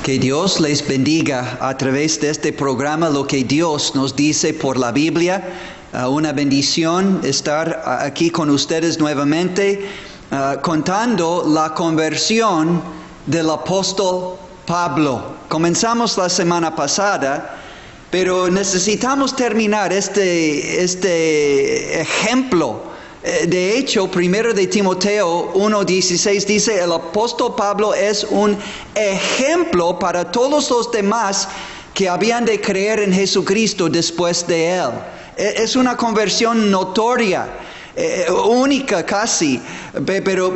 Que Dios les bendiga a través de este programa, lo que Dios nos dice por la Biblia. Una bendición estar aquí con ustedes nuevamente, contando la conversión del apóstol Pablo. Comenzamos la semana pasada, pero necesitamos terminar este ejemplo. De hecho, 1 de Timoteo 1:16 dice, el apóstol Pablo es un ejemplo para todos los demás que habían de creer en Jesucristo después de él. Es una conversión notoria, única casi, pero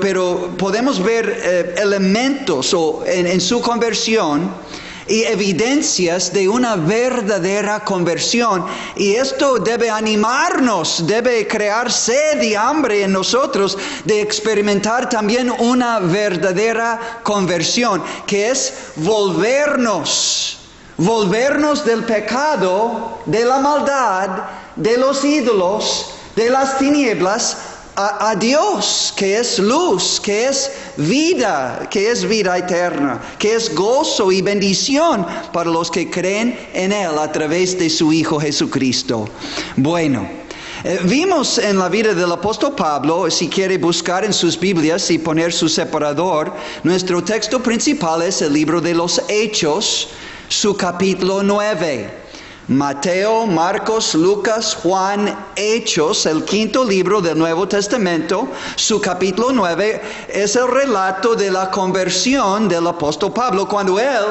podemos ver elementos en su conversión y evidencias de una verdadera conversión, y esto debe animarnos, debe crear sed y hambre en nosotros de experimentar también una verdadera conversión, que es volvernos del pecado, de la maldad, de los ídolos, de las tinieblas, a Dios, que es luz, que es vida eterna, que es gozo y bendición para los que creen en Él a través de su Hijo Jesucristo. Bueno, vimos en la vida del apóstol Pablo, si quiere buscar en sus Biblias y poner su separador, nuestro texto principal es el libro de los Hechos, su capítulo 9. Mateo, Marcos, Lucas, Juan, Hechos, el quinto libro del Nuevo Testamento, su capítulo 9 es el relato de la conversión del apóstol Pablo, cuando él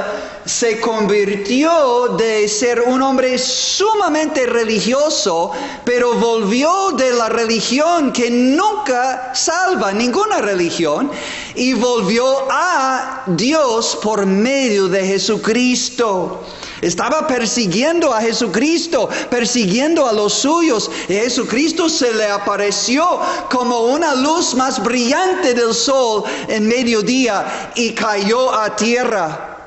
se convirtió de ser un hombre sumamente religioso, pero volvió de la religión que nunca salva, ninguna religión, y volvió a Dios por medio de Jesucristo. Estaba persiguiendo a Jesucristo, persiguiendo a los suyos, y Jesucristo se le apareció como una luz más brillante del sol en mediodía y cayó a tierra,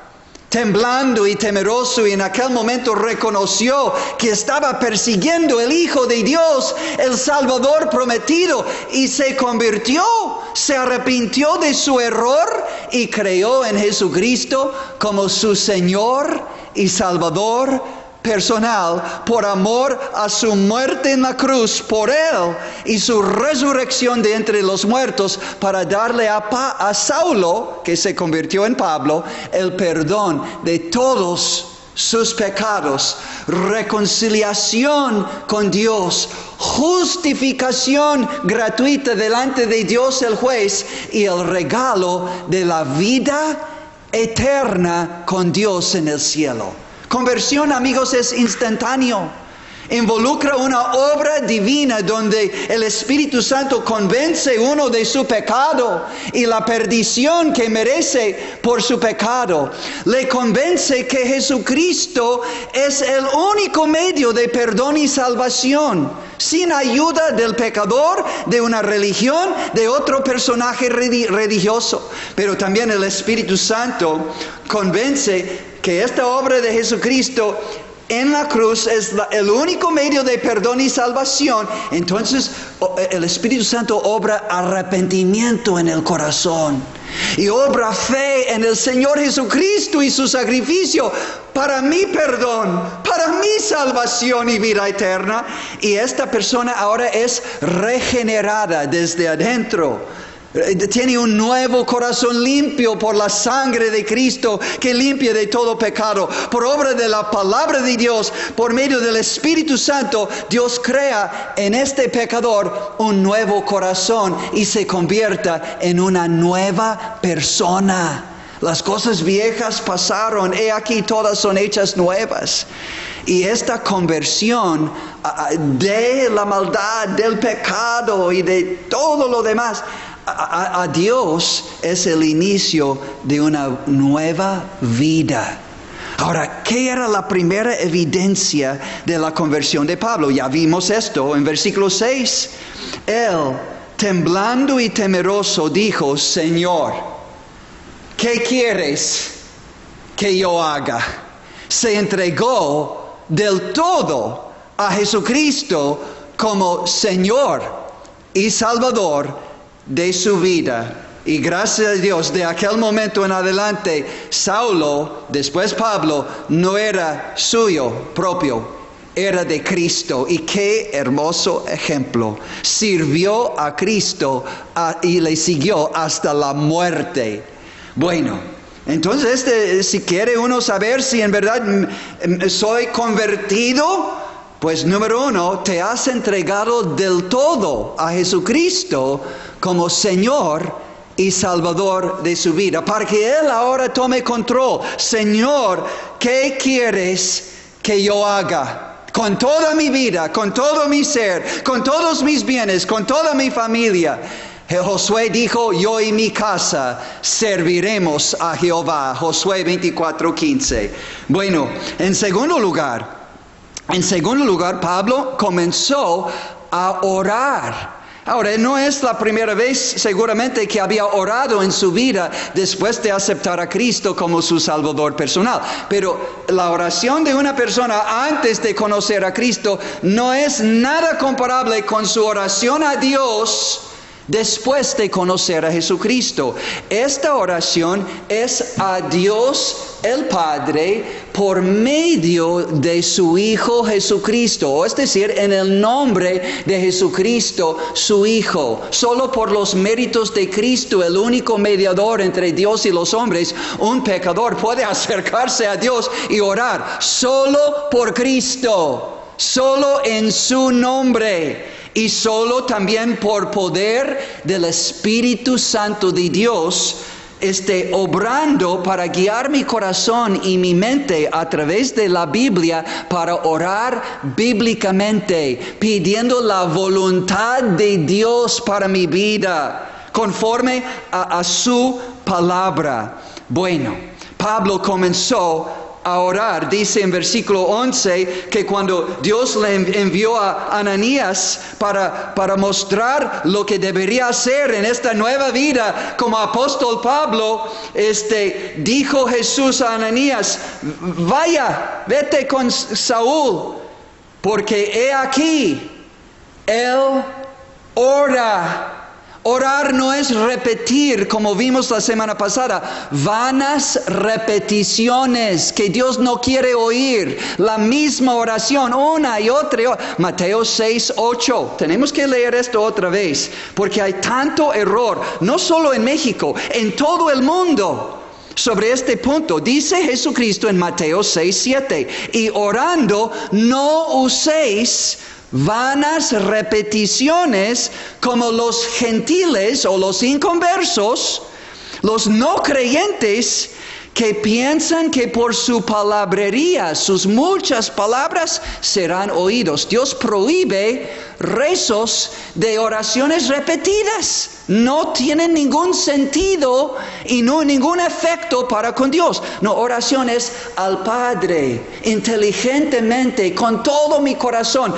temblando y temeroso, y en aquel momento reconoció que estaba persiguiendo el Hijo de Dios, el Salvador prometido, y se convirtió, se arrepintió de su error y creyó en Jesucristo como su Señor y Salvador personal, por amor a su muerte en la cruz por él y su resurrección de entre los muertos, para darle a Saulo, que se convirtió en Pablo, el perdón de todos sus pecados, reconciliación con Dios, justificación gratuita delante de Dios el juez, y el regalo de la vida eterna con Dios en el cielo. Conversión, amigos, es instantáneo. Involucra una obra divina donde el Espíritu Santo convence uno de su pecado y la perdición que merece por su pecado. Le convence que Jesucristo es el único medio de perdón y salvación, sin ayuda del pecador, de una religión, de otro personaje religioso. Pero también el Espíritu Santo convence que esta obra de Jesucristo en la cruz es el único medio de perdón y salvación. Entonces el Espíritu Santo obra arrepentimiento en el corazón y obra fe en el Señor Jesucristo y su sacrificio para mi perdón, para mi salvación y vida eterna. Y esta persona ahora es regenerada desde adentro. Tiene un nuevo corazón limpio por la sangre de Cristo, que limpia de todo pecado. Por obra de la palabra de Dios, por medio del Espíritu Santo, Dios crea en este pecador un nuevo corazón y se convierta en una nueva persona. Las cosas viejas pasaron, he aquí todas son hechas nuevas. Y esta conversión de la maldad, del pecado y de todo lo demás a Dios es el inicio de una nueva vida. Ahora, ¿qué era la primera evidencia de la conversión de Pablo? Ya vimos esto en versículo 6. Él, temblando y temeroso, dijo: Señor, ¿qué quieres que yo haga? Se entregó del todo a Jesucristo como Señor y Salvador de su vida Y gracias a Dios, de aquel momento en adelante, Saulo, después Pablo, no era suyo propio, era de Cristo. Y qué hermoso ejemplo. Sirvió a Cristo y le siguió hasta la muerte. Bueno, entonces si quiere uno saber si en verdad soy convertido, pues número uno, te has entregado del todo a Jesucristo como Señor y Salvador de su vida, para que Él ahora tome control. Señor, ¿qué quieres que yo haga? Con toda mi vida, con todo mi ser, con todos mis bienes, con toda mi familia. Josué dijo, yo y mi casa serviremos a Jehová. Josué 24:15. Bueno, en segundo lugar, Pablo comenzó a orar. Ahora, no es la primera vez seguramente que había orado en su vida después de aceptar a Cristo como su Salvador personal. Pero la oración de una persona antes de conocer a Cristo no es nada comparable con su oración a Dios después de conocer a Jesucristo. Esta oración es a Dios el Padre por medio de su Hijo Jesucristo, es decir, en el nombre de Jesucristo, su Hijo. Solo por los méritos de Cristo, el único mediador entre Dios y los hombres, un pecador puede acercarse a Dios y orar. Solo por Cristo, solo en su nombre. Y solo también por poder del Espíritu Santo de Dios, obrando para guiar mi corazón y mi mente a través de la Biblia para orar bíblicamente, pidiendo la voluntad de Dios para mi vida, conforme a su palabra. Bueno, Pablo comenzó a orar. Dice en versículo 11 que cuando Dios le envió a Ananías para mostrar lo que debería hacer en esta nueva vida como apóstol Pablo, dijo Jesús a Ananías, vete con Saúl, porque he aquí, él ora. Orar no es repetir, como vimos la semana pasada, vanas repeticiones que Dios no quiere oír. La misma oración, una y otra. Mateo 6:8. Tenemos que leer esto otra vez, porque hay tanto error, no solo en México, en todo el mundo. Sobre este punto, dice Jesucristo en Mateo 6:7, y orando no uséis vanas repeticiones como los gentiles o los inconversos, los no creyentes, que piensan que por su palabrería, sus muchas palabras, serán oídos. Dios prohíbe rezos de oraciones repetidas. No tienen ningún sentido y ningún efecto para con Dios. No, oraciones al Padre, inteligentemente, con todo mi corazón.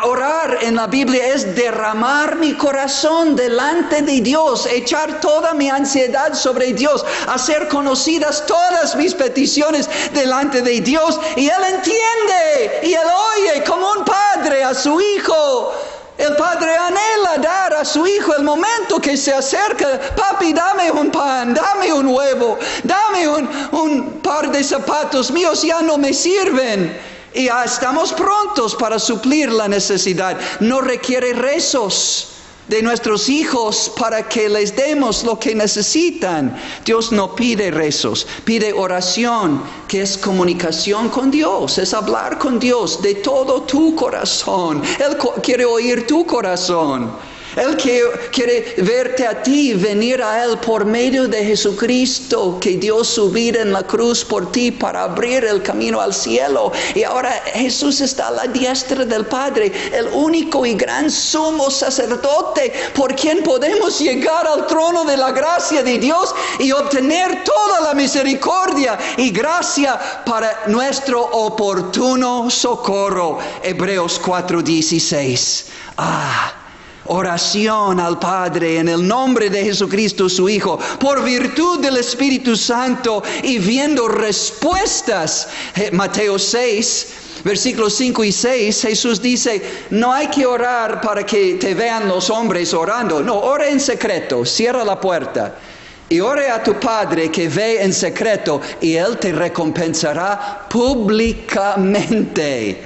Orar en la Biblia es derramar mi corazón delante de Dios, echar toda mi ansiedad sobre Dios, hacer conocidas todas mis peticiones delante de Dios, y Él entiende y Él oye como un padre a su hijo. El padre anhela dar a su hijo el momento que se acerca. Papi, dame un pan, dame un huevo, dame un par de zapatos míos, ya no me sirven. Y ya estamos prontos para suplir la necesidad. No requiere rezos de nuestros hijos para que les demos lo que necesitan. Dios no pide rezos, pide oración, que es comunicación con Dios, es hablar con Dios de todo tu corazón. Él quiere oír tu corazón. Él quiere verte a ti, venir a Él por medio de Jesucristo, que dio su vida en la cruz por ti para abrir el camino al cielo. Y ahora Jesús está a la diestra del Padre, el único y gran sumo sacerdote por quien podemos llegar al trono de la gracia de Dios y obtener toda la misericordia y gracia para nuestro oportuno socorro. Hebreos 4:16. Oración al Padre en el nombre de Jesucristo su Hijo, por virtud del Espíritu Santo y viendo respuestas. Mateo 6, versículos 5 y 6, Jesús dice, no hay que orar para que te vean los hombres orando. No, ora en secreto, cierra la puerta. Y ore a tu Padre que ve en secreto y Él te recompensará públicamente.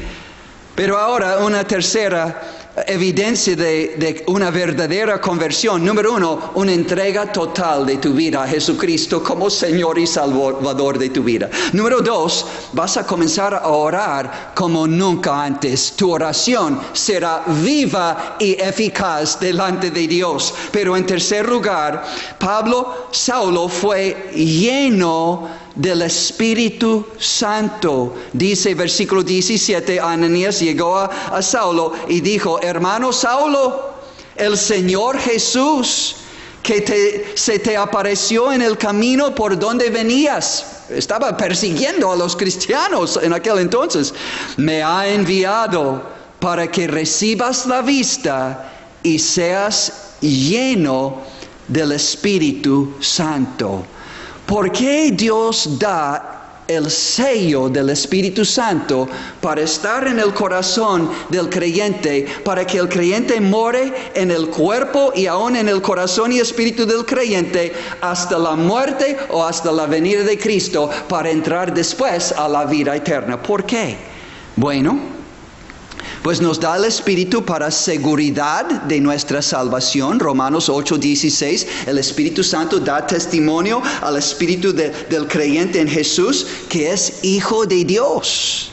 Pero ahora una tercera evidencia de una verdadera conversión. Número 1, una entrega total de tu vida a Jesucristo como Señor y Salvador de tu vida. Número 2, vas a comenzar a orar como nunca antes. Tu oración será viva y eficaz delante de Dios. Pero en tercer lugar, Saulo fue lleno del Espíritu Santo. Dice versículo 17, Ananías llegó a Saulo y dijo, hermano Saulo, el Señor Jesús que se te apareció en el camino por donde venías, estaba persiguiendo a los cristianos en aquel entonces, me ha enviado para que recibas la vista y seas lleno del Espíritu Santo. ¿Por qué Dios da el sello del Espíritu Santo para estar en el corazón del creyente, para que el creyente more en el cuerpo y aún en el corazón y espíritu del creyente hasta la muerte o hasta la venida de Cristo, para entrar después a la vida eterna? ¿Por qué? Bueno, pues nos da el Espíritu para seguridad de nuestra salvación. Romanos 8:16, el Espíritu Santo da testimonio al Espíritu del creyente en Jesús que es Hijo de Dios.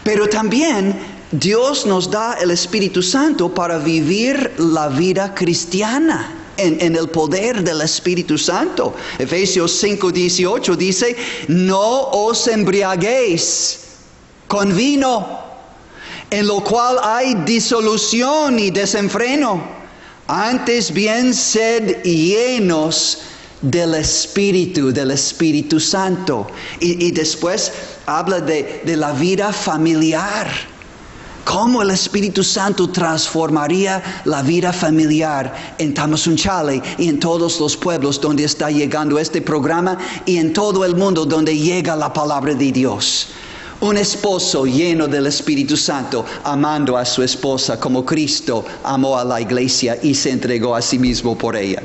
Pero también Dios nos da el Espíritu Santo para vivir la vida cristiana en el poder del Espíritu Santo. Efesios 5:18 dice, no os embriaguéis con vino, en lo cual hay disolución y desenfreno. Antes bien sed llenos del Espíritu Santo. Y después habla de la vida familiar. Cómo el Espíritu Santo transformaría la vida familiar en Tamazunchale y en todos los pueblos donde está llegando este programa y en todo el mundo donde llega la palabra de Dios. Un esposo lleno del Espíritu Santo, amando a su esposa como Cristo amó a la iglesia y se entregó a sí mismo por ella.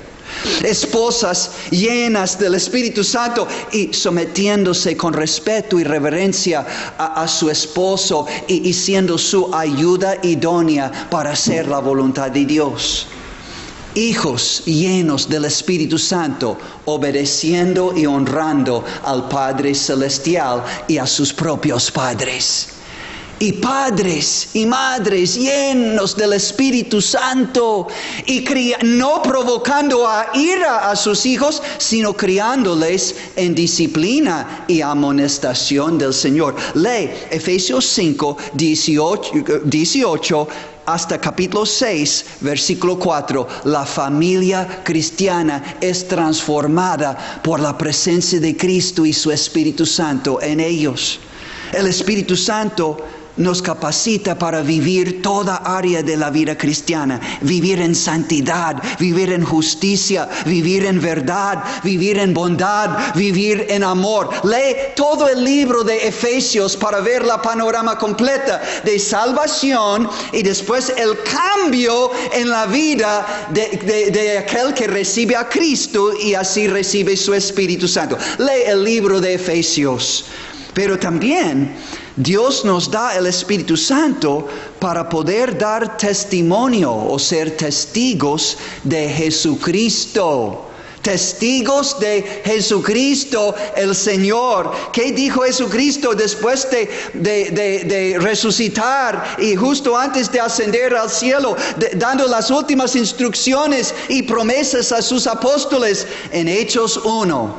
Esposas llenas del Espíritu Santo y sometiéndose con respeto y reverencia a su esposo y siendo su ayuda idónea para hacer la voluntad de Dios. Hijos llenos del Espíritu Santo, obedeciendo y honrando al Padre Celestial y a sus propios padres. Y padres y madres llenos del Espíritu Santo y no provocando a ira a sus hijos, sino criándoles en disciplina y amonestación del Señor. Lee Efesios 5, 18 hasta capítulo 6, versículo 4. La familia cristiana es transformada por la presencia de Cristo y su Espíritu Santo en ellos. El Espíritu Santo nos capacita para vivir toda área de la vida cristiana, vivir en santidad, vivir en justicia, vivir en verdad, vivir en bondad, vivir en amor. Lee todo el libro de Efesios para ver la panorama completa de salvación y después el cambio en la vida de aquel que recibe a Cristo y así recibe su Espíritu Santo. Lee el libro de Efesios. Pero también Dios nos da el Espíritu Santo para poder dar testimonio o ser testigos de Jesucristo. Testigos de Jesucristo el Señor. ¿Qué dijo Jesucristo después de resucitar y justo antes de ascender al cielo, dando las últimas instrucciones y promesas a sus apóstoles? En Hechos 1,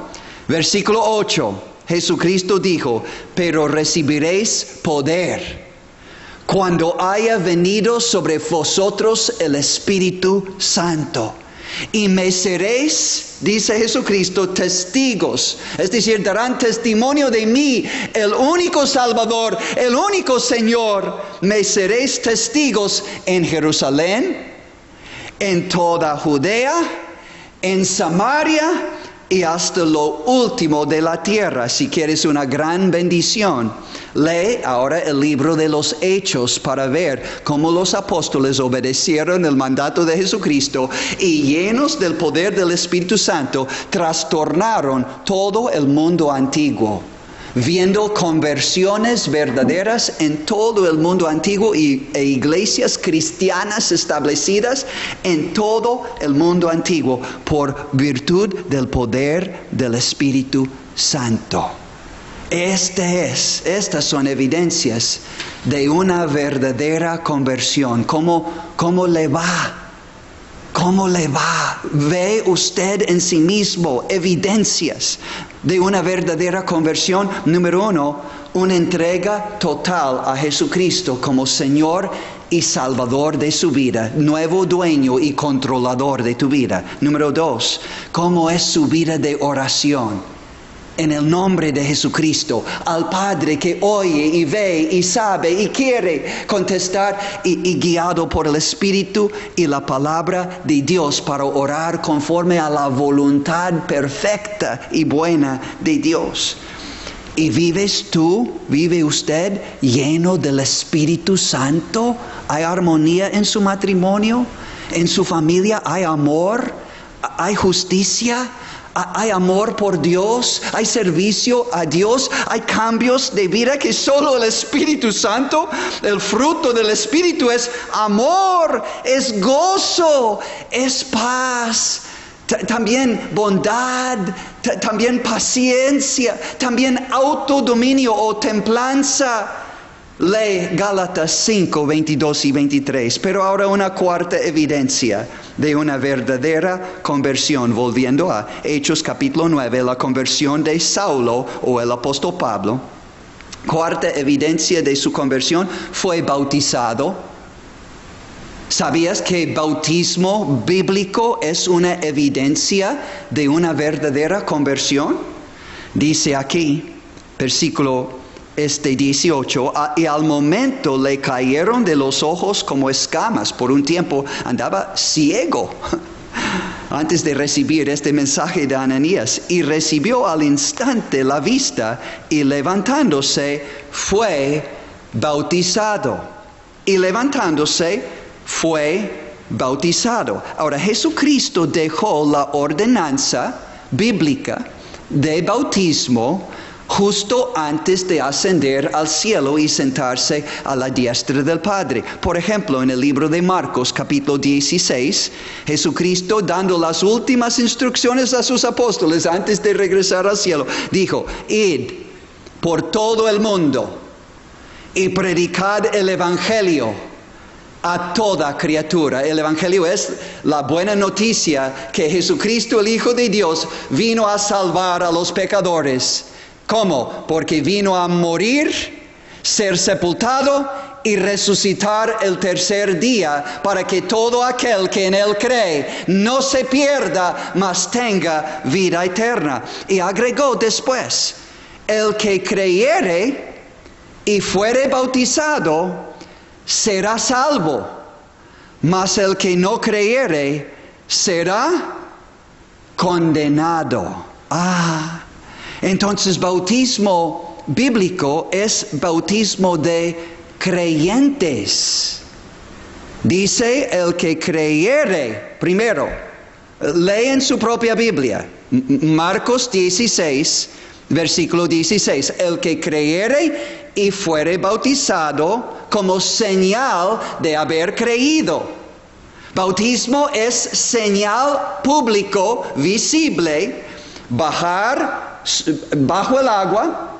versículo 8. Jesucristo dijo, pero recibiréis poder cuando haya venido sobre vosotros el Espíritu Santo. Y me seréis, dice Jesucristo, testigos. Es decir, darán testimonio de mí, el único Salvador, el único Señor. Me seréis testigos en Jerusalén, en toda Judea, en Samaria y hasta lo último de la tierra. Si quieres una gran bendición, lee ahora el libro de los Hechos para ver cómo los apóstoles obedecieron el mandato de Jesucristo y, llenos del poder del Espíritu Santo, trastornaron todo el mundo antiguo, viendo conversiones verdaderas en todo el mundo antiguo e iglesias cristianas establecidas en todo el mundo antiguo por virtud del poder del Espíritu Santo. Estas son evidencias de una verdadera conversión. ¿Cómo le va? ¿Cómo le va? ¿Ve usted en sí mismo evidencias de una verdadera conversión? Número 1, una entrega total a Jesucristo como Señor y Salvador de su vida, nuevo dueño y controlador de tu vida. Número 2, ¿cómo es su vida de oración? En el nombre de Jesucristo, al Padre que oye y ve y sabe y quiere contestar y guiado por el Espíritu y la palabra de Dios para orar conforme a la voluntad perfecta y buena de Dios. ¿Y vive usted lleno del Espíritu Santo? ¿Hay armonía en su matrimonio? ¿En su familia hay amor? ¿Hay justicia? ¿Hay amor por Dios? ¿Hay servicio a Dios? ¿Hay cambios de vida que solo el Espíritu Santo? El fruto del Espíritu es amor, es gozo, es paz, también bondad, también paciencia, también autodominio o templanza. Lee Gálatas 5, 22 y 23. Pero ahora una cuarta evidencia de una verdadera conversión. Volviendo a Hechos capítulo 9, la conversión de Saulo o el apóstol Pablo. Cuarta evidencia de su conversión, fue bautizado. ¿Sabías que bautismo bíblico es una evidencia de una verdadera conversión? Dice aquí, versículo 18, y al momento le cayeron de los ojos como escamas. Por un tiempo andaba ciego antes de recibir este mensaje de Ananías, y recibió al instante la vista, y levantándose fue bautizado. Y levantándose fue bautizado. Ahora, Jesucristo dejó la ordenanza bíblica de bautismo justo antes de ascender al cielo y sentarse a la diestra del Padre. Por ejemplo, en el libro de Marcos, capítulo 16, Jesucristo, dando las últimas instrucciones a sus apóstoles antes de regresar al cielo, dijo: id por todo el mundo y predicad el Evangelio a toda criatura. El Evangelio es la buena noticia que Jesucristo, el Hijo de Dios, vino a salvar a los pecadores. ¿Cómo? Porque vino a morir, ser sepultado y resucitar el tercer día, para que todo aquel que en Él cree no se pierda, mas tenga vida eterna. Y agregó después: el que creyere y fuere bautizado será salvo, mas el que no creyere será condenado. Entonces, bautismo bíblico es bautismo de creyentes. Dice: el que creyere. Primero, lee en su propia Biblia, Marcos 16, versículo 16. El que creyere y fuere bautizado como señal de haber creído. Bautismo es señal público, visible. Bajar bajo el agua,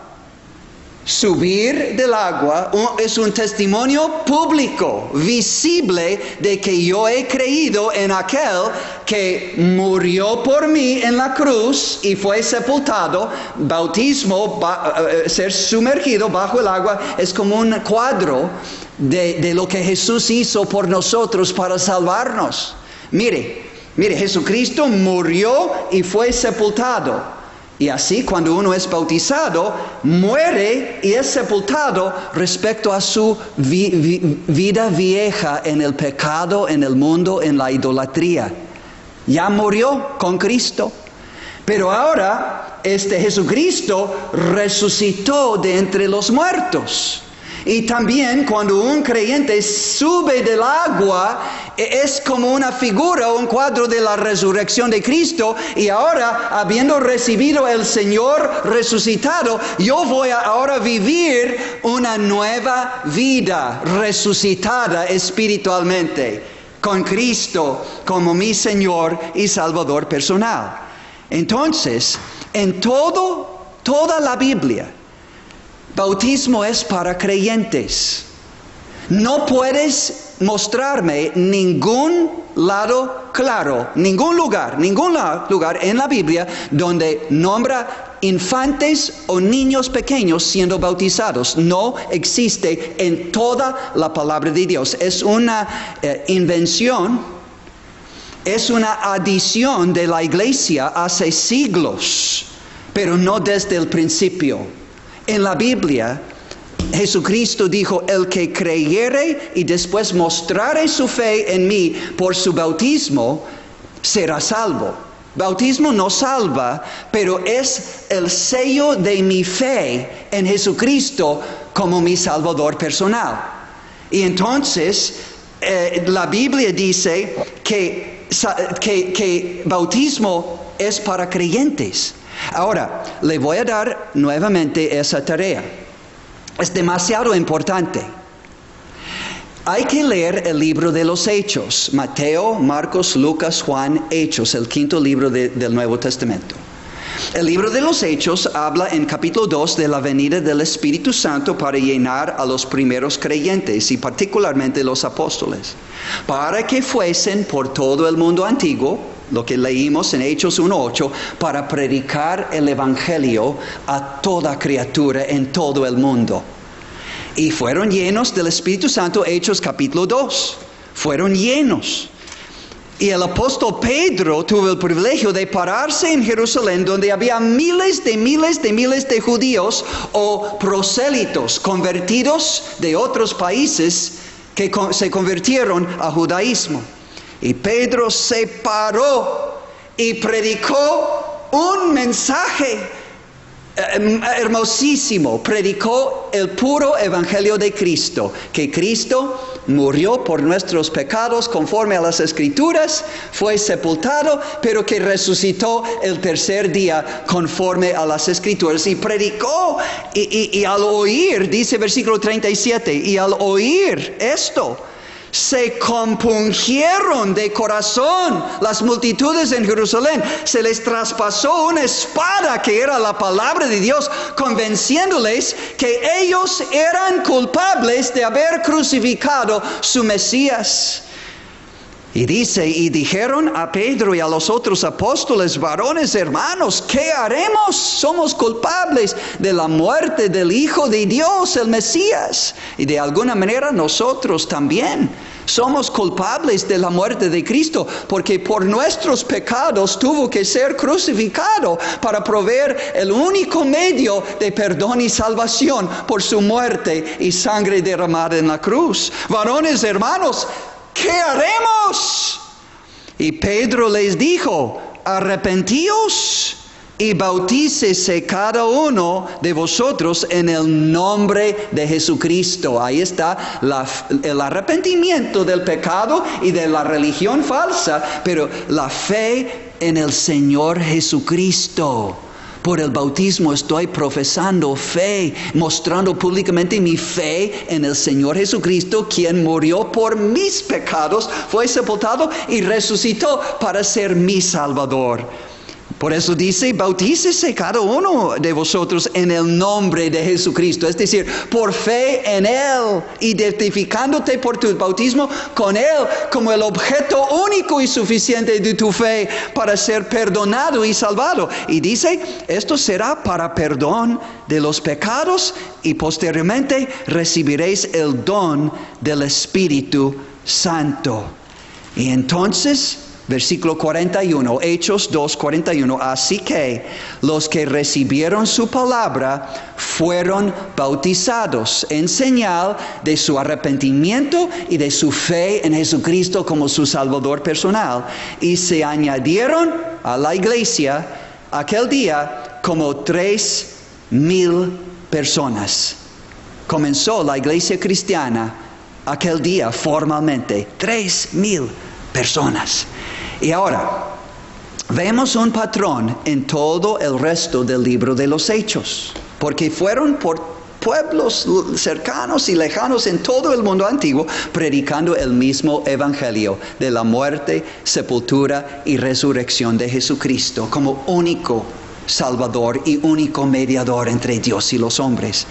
subir del agua, es un testimonio público, visible, de que yo he creído en aquel que murió por mí en la cruz y fue sepultado. Bautismo, ser sumergido bajo el agua, es como un cuadro de lo que Jesús hizo por nosotros para salvarnos. Mire, Jesucristo murió y fue sepultado. Y así cuando uno es bautizado, muere y es sepultado respecto a su vida vieja en el pecado, en el mundo, en la idolatría. Ya murió con Cristo. Pero ahora Jesucristo resucitó de entre los muertos. Y también cuando un creyente sube del agua, es como una figura, un cuadro de la resurrección de Cristo. Y ahora, habiendo recibido el Señor resucitado, yo voy a ahora vivir una nueva vida resucitada espiritualmente, con Cristo como mi Señor y Salvador personal. Entonces, en toda la Biblia, bautismo es para creyentes. No puedes mostrarme ningún lado claro, ningún lugar en la Biblia donde nombra infantes o niños pequeños siendo bautizados. No existe en toda la palabra de Dios. Es una invención, es una adición de la iglesia hace siglos, pero no desde el principio. En la Biblia, Jesucristo dijo, el que creyere y después mostrare su fe en mí por su bautismo, será salvo. Bautismo no salva, pero es el sello de mi fe en Jesucristo como mi Salvador personal. Y entonces, la Biblia dice que bautismo es para creyentes. Ahora, le voy a dar nuevamente esa tarea. Es demasiado importante. Hay que leer el libro de los Hechos. Mateo, Marcos, Lucas, Juan, Hechos, el quinto libro del Nuevo Testamento. El libro de los Hechos habla en capítulo 2 de la venida del Espíritu Santo para llenar a los primeros creyentes y particularmente los apóstoles, para que fuesen por todo el mundo antiguo, lo que leímos en Hechos 1:8, para predicar el Evangelio a toda criatura en todo el mundo. Y fueron llenos del Espíritu Santo, Hechos capítulo 2. Fueron llenos. Y el apóstol Pedro tuvo el privilegio de pararse en Jerusalén, donde había miles de judíos o prosélitos convertidos de otros países que se convirtieron a judaísmo. Y Pedro se paró y predicó un mensaje hermosísimo. Predicó el puro evangelio de Cristo, que Cristo murió por nuestros pecados conforme a las Escrituras, fue sepultado, pero que resucitó el tercer día conforme a las Escrituras. Y predicó, y al oír, dice versículo 37, y al oír esto, se compungieron de corazón las multitudes en Jerusalén. Se les traspasó una espada que era la palabra de Dios, convenciéndoles que ellos eran culpables de haber crucificado su Mesías. Y dice, y dijeron a Pedro y a los otros apóstoles, varones hermanos, ¿qué haremos? Somos culpables de la muerte del Hijo de Dios, el Mesías. Y de alguna manera nosotros también somos culpables de la muerte de Cristo, porque por nuestros pecados tuvo que ser crucificado para proveer el único medio de perdón y salvación por su muerte y sangre derramada en la cruz. Varones hermanos, ¿qué haremos? Y Pedro les dijo, arrepentíos y bautícese cada uno de vosotros en el nombre de Jesucristo. Ahí está el arrepentimiento del pecado y de la religión falsa, pero la fe en el Señor Jesucristo. Por el bautismo estoy profesando fe, mostrando públicamente mi fe en el Señor Jesucristo, quien murió por mis pecados, fue sepultado y resucitó para ser mi Salvador. Por eso dice, bautícese cada uno de vosotros en el nombre de Jesucristo. Es decir, por fe en Él, identificándote por tu bautismo con Él como el objeto único y suficiente de tu fe para ser perdonado y salvado. Y dice, esto será para perdón de los pecados y posteriormente recibiréis el don del Espíritu Santo. Y entonces Versículo 41, Hechos 2:41. Así que los que recibieron su palabra fueron bautizados en señal de su arrepentimiento y de su fe en Jesucristo como su Salvador personal. Y se añadieron a la iglesia aquel día como 3,000 personas. Comenzó la iglesia cristiana aquel día formalmente. 3,000 personas. Y ahora, vemos un patrón en todo el resto del libro de los Hechos, porque fueron por pueblos cercanos y lejanos en todo el mundo antiguo, predicando el mismo evangelio de la muerte, sepultura y resurrección de Jesucristo como único Salvador y único mediador entre Dios y los hombres.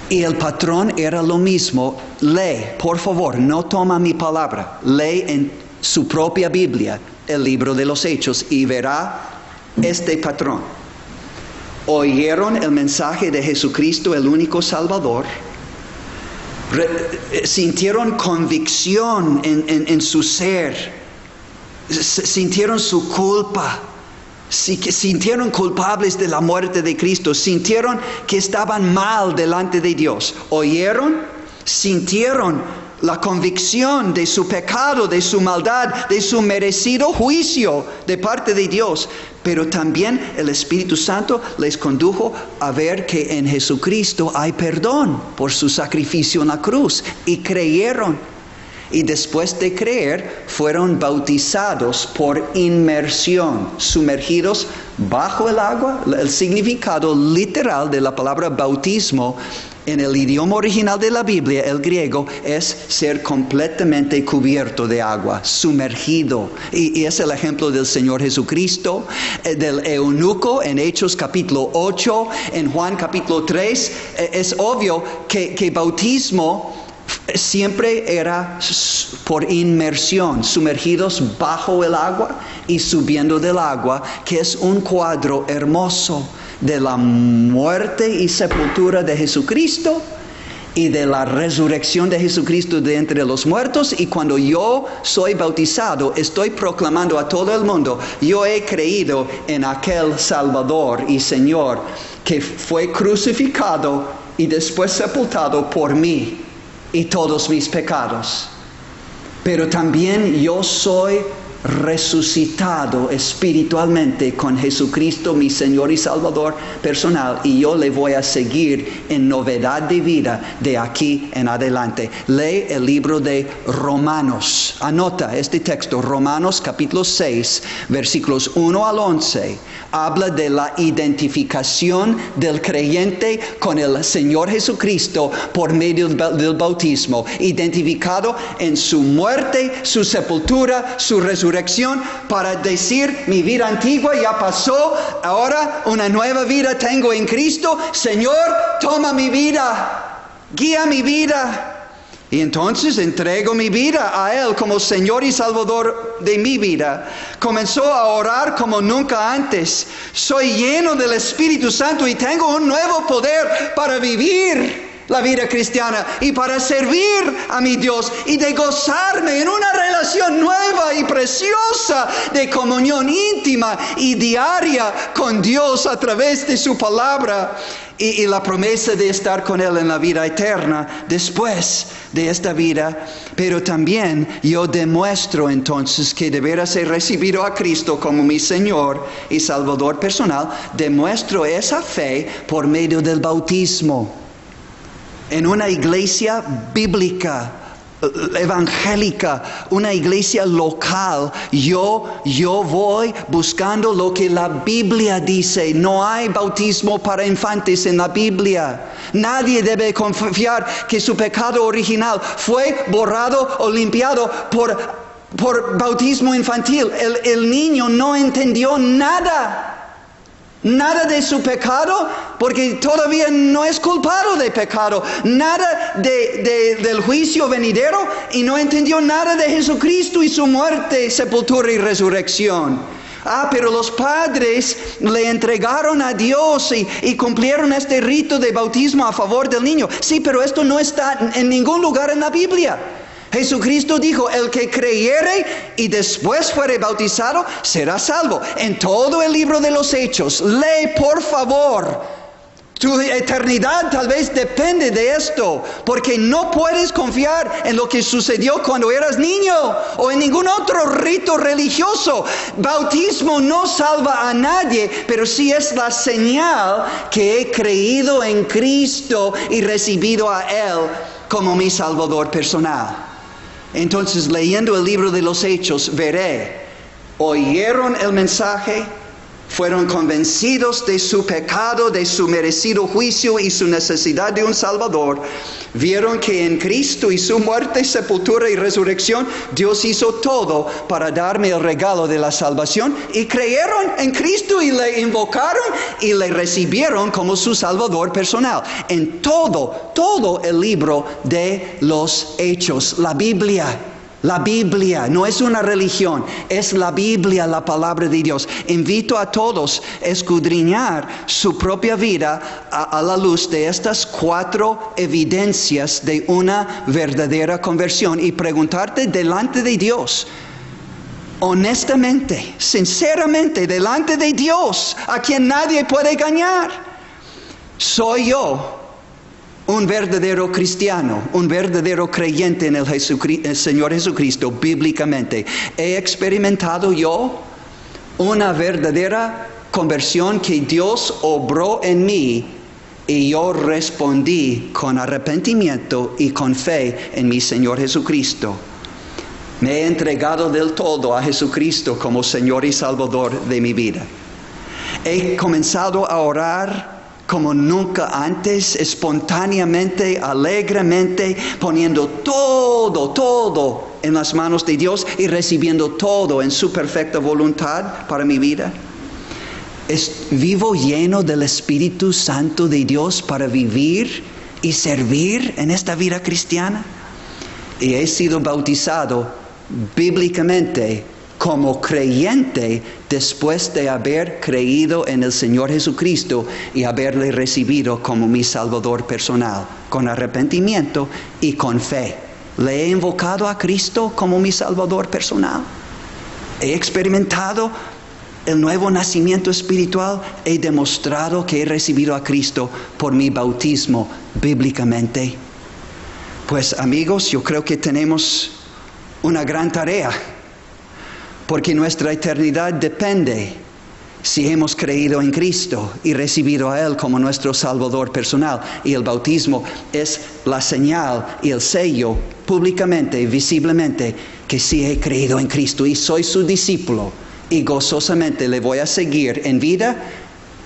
Y el patrón era lo mismo. Lee, por favor, no toma mi palabra, lee en su propia Biblia, el libro de los Hechos, y verá este patrón. Oyeron el mensaje de Jesucristo, el único Salvador. Sintieron convicción en su ser. Sintieron su culpa. Sintieron culpables de la muerte de Cristo. Sintieron que estaban mal delante de Dios. Oyeron, sintieron la convicción de su pecado, de su maldad, de su merecido juicio de parte de Dios. Pero también el Espíritu Santo les condujo a ver que en Jesucristo hay perdón por su sacrificio en la cruz. Y creyeron. Y después de creer, fueron bautizados por inmersión, sumergidos bajo el agua. El significado literal de la palabra bautismo en el idioma original de la Biblia, el griego, es ser completamente cubierto de agua, sumergido. Y es el ejemplo del Señor Jesucristo, del eunuco en Hechos capítulo 8, en Juan capítulo 3. Es obvio que bautismo siempre era por inmersión, sumergidos bajo el agua y subiendo del agua, que es un cuadro hermoso de la muerte y sepultura de Jesucristo y de la resurrección de Jesucristo de entre los muertos. Y cuando yo soy bautizado, estoy proclamando a todo el mundo: yo he creído en aquel Salvador y Señor que fue crucificado y después sepultado por mí y todos mis pecados. Pero también yo soy resucitado espiritualmente con Jesucristo, mi Señor y Salvador personal, y yo le voy a seguir en novedad de vida de aquí en adelante. Lee el libro de Romanos. Anota este texto, Romanos capítulo 6, versículos 1 al 11. Habla de la identificación del creyente con el Señor Jesucristo por medio del bautismo, identificado en su muerte, su sepultura, su resurrección, para decir: mi vida antigua ya pasó, ahora una nueva vida tengo en Cristo. Señor, toma mi vida, guía mi vida. Y entonces entrego mi vida a Él como Señor y Salvador de mi vida. Comenzó a orar como nunca antes. Soy lleno del Espíritu Santo y tengo un nuevo poder para vivir la vida cristiana y para servir a mi Dios y de gozarme en una relación nueva y preciosa de comunión íntima y diaria con Dios a través de su palabra. Y la promesa de estar con Él en la vida eterna después de esta vida. Pero también yo demuestro entonces que de veras he recibido a Cristo como mi Señor y Salvador personal. Demuestro esa fe por medio del bautismo. En una iglesia bíblica, evangélica, una iglesia local, yo voy buscando lo que la Biblia dice. No hay bautismo para infantes en la Biblia. Nadie debe confiar que su pecado original fue borrado o limpiado por bautismo infantil. El niño no entendió nada de su pecado, porque todavía no es culpado de pecado. Nada del juicio venidero, y no entendió nada de Jesucristo y su muerte, sepultura y resurrección. Pero los padres le entregaron a Dios y cumplieron este rito de bautismo a favor del niño. Sí, pero esto no está en ningún lugar en la Biblia. Jesucristo dijo, el que creyere y después fuere bautizado, será salvo. En todo el libro de los Hechos, lee por favor. Tu eternidad tal vez depende de esto, porque no puedes confiar en lo que sucedió cuando eras niño o en ningún otro rito religioso. Bautismo no salva a nadie, pero sí es la señal que he creído en Cristo y recibido a Él como mi Salvador personal. Entonces, leyendo el libro de los Hechos, veré, oyeron el mensaje, fueron convencidos de su pecado, de su merecido juicio y su necesidad de un Salvador. Vieron que en Cristo y su muerte, sepultura y resurrección, Dios hizo todo para darme el regalo de la salvación. Y creyeron en Cristo y le invocaron y le recibieron como su Salvador personal. En todo el libro de los Hechos, la Biblia. La Biblia no es una religión, es la Biblia, la palabra de Dios. Invito a todos a escudriñar su propia vida a la luz de estas 4 evidencias de una verdadera conversión y preguntarte delante de Dios, honestamente, sinceramente, delante de Dios, a quien nadie puede engañar. ¿Soy yo un verdadero cristiano, un verdadero creyente en el Señor Jesucristo bíblicamente? ¿He experimentado yo una verdadera conversión que Dios obró en mí y yo respondí con arrepentimiento y con fe en mi Señor Jesucristo? Me he entregado del todo a Jesucristo como Señor y Salvador de mi vida. He comenzado a orar como nunca antes, espontáneamente, alegremente, poniendo todo en las manos de Dios y recibiendo todo en su perfecta voluntad para mi vida. Vivo lleno del Espíritu Santo de Dios para vivir y servir en esta vida cristiana. Y he sido bautizado bíblicamente como creyente después de haber creído en el Señor Jesucristo y haberle recibido como mi Salvador personal, con arrepentimiento y con fe. Le he invocado a Cristo como mi Salvador personal. He experimentado el nuevo nacimiento espiritual. He demostrado que he recibido a Cristo por mi bautismo bíblicamente. Pues amigos, yo creo que tenemos una gran tarea, porque nuestra eternidad depende si hemos creído en Cristo y recibido a Él como nuestro Salvador personal. Y el bautismo es la señal y el sello públicamente, visiblemente, que sí he creído en Cristo y soy su discípulo. Y gozosamente le voy a seguir en vida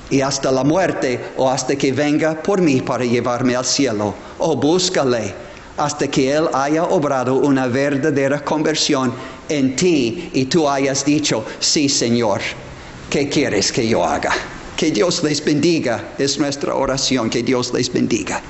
y hasta la muerte, o hasta que venga por mí para llevarme al cielo. O búscale hasta que Él haya obrado una verdadera conversión en ti y tú hayas dicho, sí, Señor, ¿qué quieres que yo haga? Que Dios les bendiga, es nuestra oración, que Dios les bendiga.